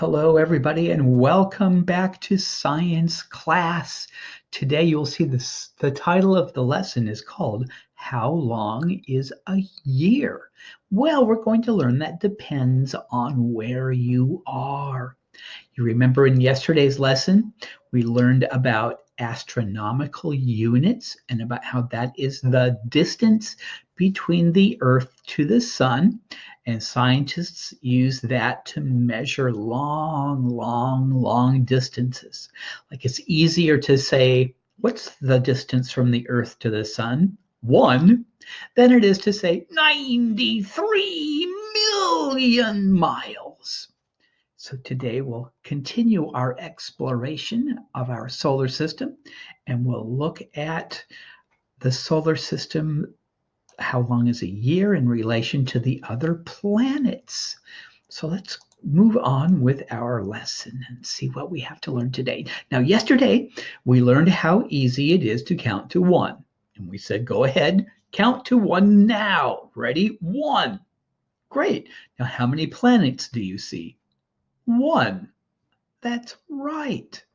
Hello, everybody, and welcome back to science class. Today, you'll see the title of the lesson is called How Long is a Year? Well, we're going to learn that depends on where you are. You remember in yesterday's lesson, we learned about astronomical units and about how that is the distance between the Earth to the sun. And scientists use that to measure long distances. Like it's easier to say, what's the distance from the Earth to the sun? One, than it is to say 93 million miles. So today we'll continue our exploration of our solar system and we'll look at the solar system, how long is a year in relation to the other planets. So let's move on with our lesson and see what we have to learn today. Now, yesterday we learned how easy it is to count to one. And we said, go ahead, count to one now. Ready? One. Great. Now, how many planets do you see? One. That's right.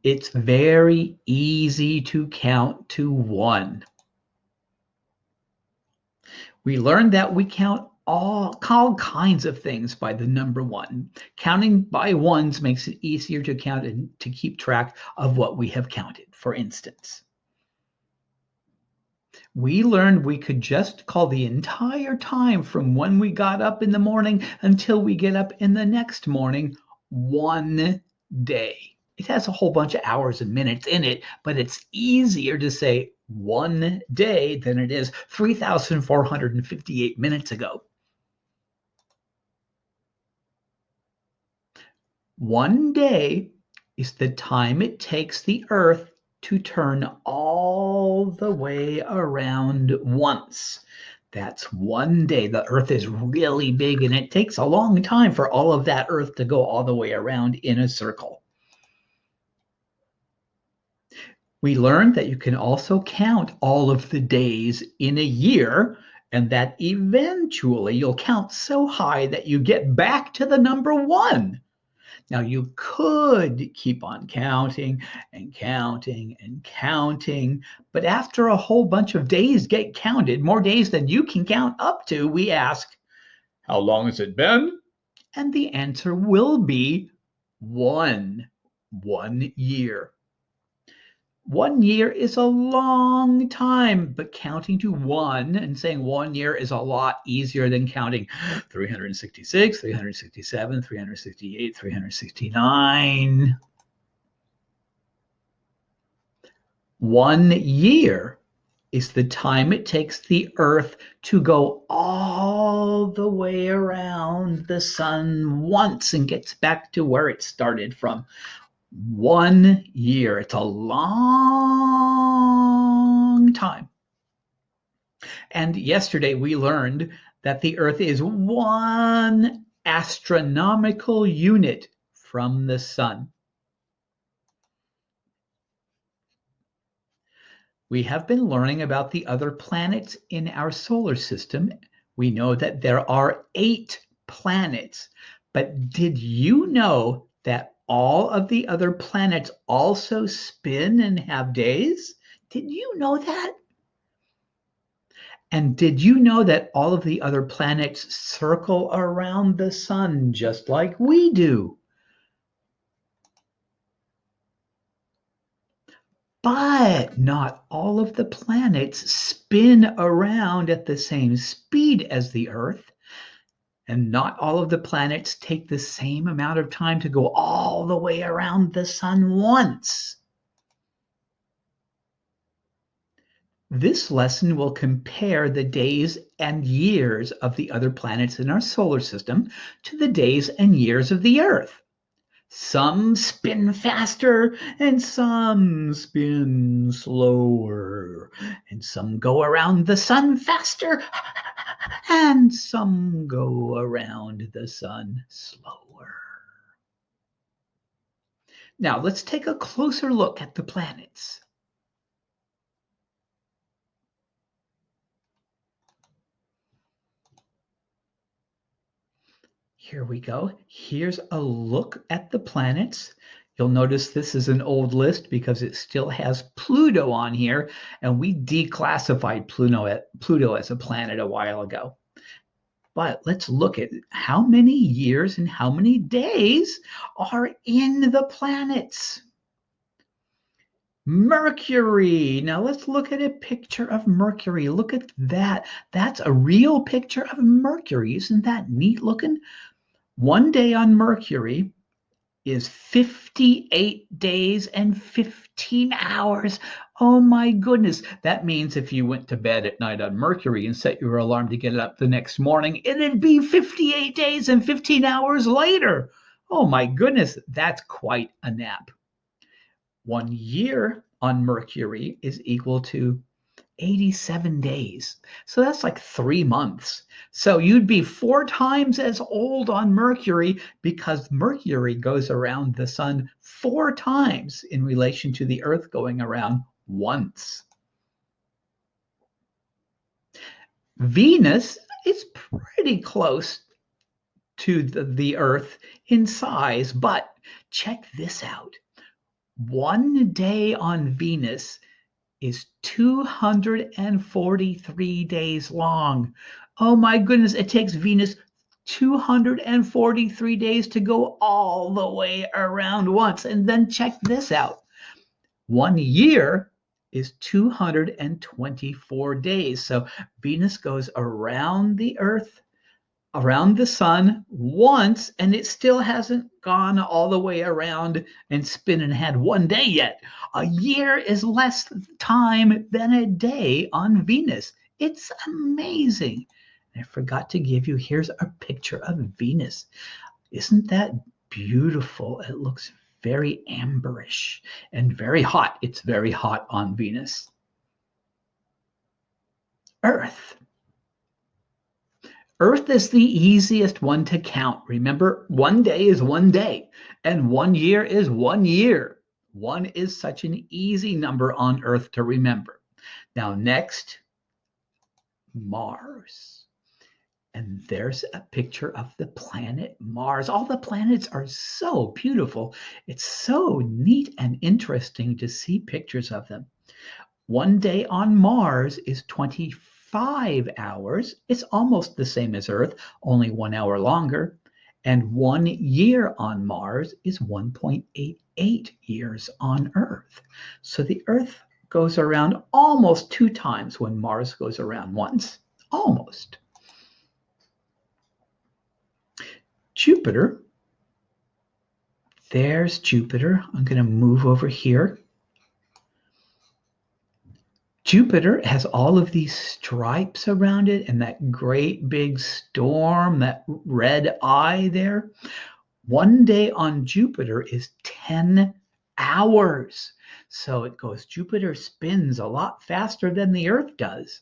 It's very easy to count to one. We learned that we count all kinds of things by the number one. Counting by ones makes it easier to count and to keep track of what we have counted. For instance, we learned we could just call the entire time from when we got up in the morning until we get up in the next morning one day. It has a whole bunch of hours and minutes in it, but it's easier to say one day than it is 3,458 minutes ago. One day is the time it takes the Earth to turn all the way around once. That's one day. The Earth is really big and it takes a long time for all of that Earth to go all the way around in a circle. We learned that you can also count all of the days in a year, and that eventually you'll count so high that you get back to the number one. Now, you could keep on counting and counting and counting, but after a whole bunch of days get counted, more days than you can count up to, we ask, how long has it been? And the answer will be one year. 1 year is a long time, but counting to one and saying 1 year is a lot easier than counting 366, 367, 368, 369. 1 year is the time it takes the Earth to go all the way around the sun once and gets back to where it started from. 1 year. It's a long time. And yesterday we learned that the Earth is one astronomical unit from the sun. We have been learning about the other planets in our solar system. We know that there are 8 planets, but did you know that all of the other planets also spin and have days? Did you know that? And did you know that all of the other planets circle around the sun just like we do? But not all of the planets spin around at the same speed as the Earth. And not all of the planets take the same amount of time to go all the way around the sun once. This lesson will compare the days and years of the other planets in our solar system to the days and years of the Earth. Some spin faster and some spin slower, and some go around the sun faster and some go around the sun slower. Now let's take a closer look at the planets. Here we go. Here's a look at the planets. You'll notice this is an old list because it still has Pluto on here, and we declassified Pluto as a planet a while ago. But let's look at how many years and how many days are in the planets. Mercury. Now let's look at a picture of Mercury. Look at that. That's a real picture of Mercury. Isn't that neat looking? One day on Mercury is 58 days and 15 hours. Oh my goodness. That means if you went to bed at night on Mercury and set your alarm to get up the next morning, it'd be 58 days and 15 hours later. Oh my goodness. That's quite a nap. 1 year on Mercury is equal to 87 days. So that's like 3 months. So you'd be 4 times as old on Mercury because Mercury goes around the sun 4 times in relation to the Earth going around once. Venus is pretty close to the Earth in size, but check this out. 1 day on Venus is 243 days long. Oh my goodness, it takes Venus 243 days to go all the way around once. And then check this out. 1 year is 224 days. So Venus goes around the Earth, around the sun once, and it still hasn't gone all the way around and spin and had 1 day yet. A year is less time than a day on Venus. It's amazing. I forgot to give you, here's a picture of Venus. Isn't that beautiful? It looks very amberish and very hot. It's very hot on Venus. Earth. Earth is the easiest one to count. Remember, 1 day is 1 day, and 1 year is 1 year. One is such an easy number on Earth to remember. Now, next, Mars. And there's a picture of the planet Mars. All the planets are so beautiful. It's so neat and interesting to see pictures of them. 1 day on Mars is 25 hours. It's almost the same as Earth, only 1 hour longer. And 1 year on Mars is 1.88 years on Earth. So the Earth goes around almost 2 times when Mars goes around once. Almost. Jupiter. There's Jupiter. I'm going to move over here. Jupiter has all of these stripes around it and that great big storm, that red eye there. 1 day on Jupiter is 10 hours. So it goes, Jupiter spins a lot faster than the Earth does.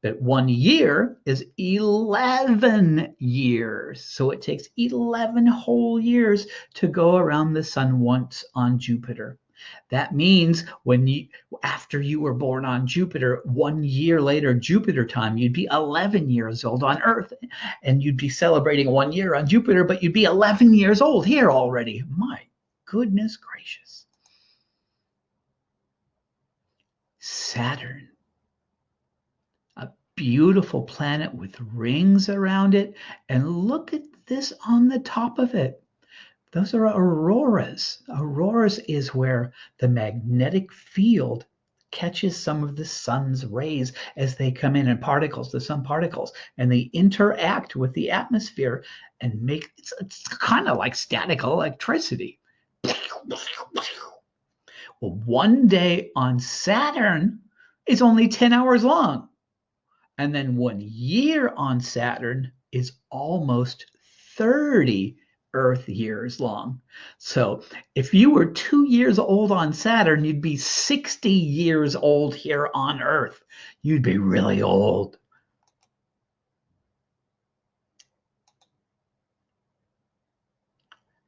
But 1 year is 11 years. So it takes 11 whole years to go around the sun once on Jupiter. That means after you were born on Jupiter, 1 year later, Jupiter time, you'd be 11 years old on Earth. And you'd be celebrating 1 year on Jupiter, but you'd be 11 years old here already. My goodness gracious. Saturn. A beautiful planet with rings around it. And look at this on the top of it. Those are auroras. Auroras is where the magnetic field catches some of the sun's rays as they come in particles, the sun particles, and they interact with the atmosphere and make it's kind of like static electricity. Well, 1 day on Saturn is only 10 hours long. And then 1 year on Saturn is almost 30 Earth years long. So if you were 2 years old on Saturn, you'd be 60 years old here on Earth. You'd be really old.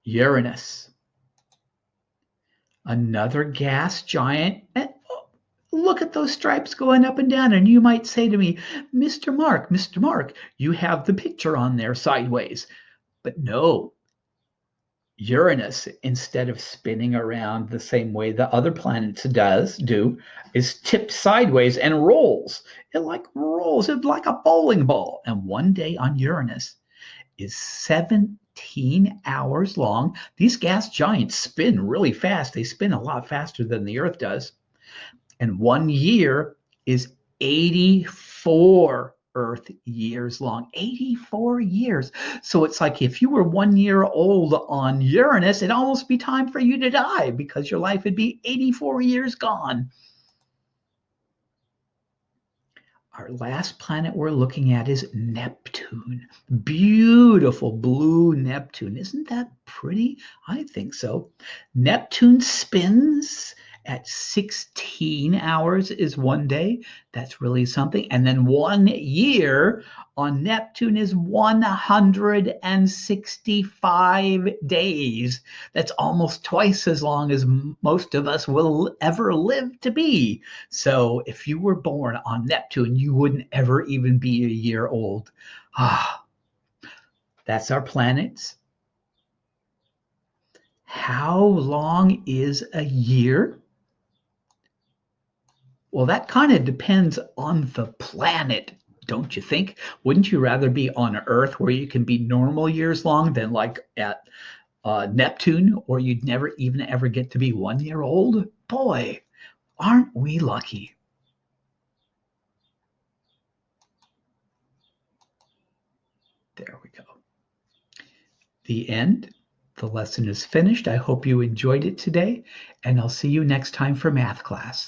Uranus. Another gas giant. And look at those stripes going up and down. And you might say to me, Mr. Mark, you have the picture on there sideways. But no, Uranus, instead of spinning around the same way the other planets do, is tipped sideways and rolls. It like rolls it like a bowling ball. And one day on Uranus is 17 hours long. These gas giants spin really fast. They spin a lot faster than the Earth does. And 1 year is 84 Earth years long. 84 years. So it's like if you were 1 year old on Uranus, it'd almost be time for you to die because your life would be 84 years gone. Our last planet we're looking at is Neptune. Beautiful blue Neptune. Isn't that pretty? I think so. Neptune spins at 16 hours is 1 day. That's really something. And then 1 year on Neptune is 165 days. That's almost twice as long as most of us will ever live to be. So if you were born on Neptune, you wouldn't ever even be a year old. Ah, that's our planets. How long is a year? Well, that kind of depends on the planet, don't you think? Wouldn't you rather be on Earth where you can be normal years long than like at Neptune, or you'd never even ever get to be 1 year old? Boy, aren't we lucky? There we go. The end. The lesson is finished. I hope you enjoyed it today, and I'll see you next time for math class.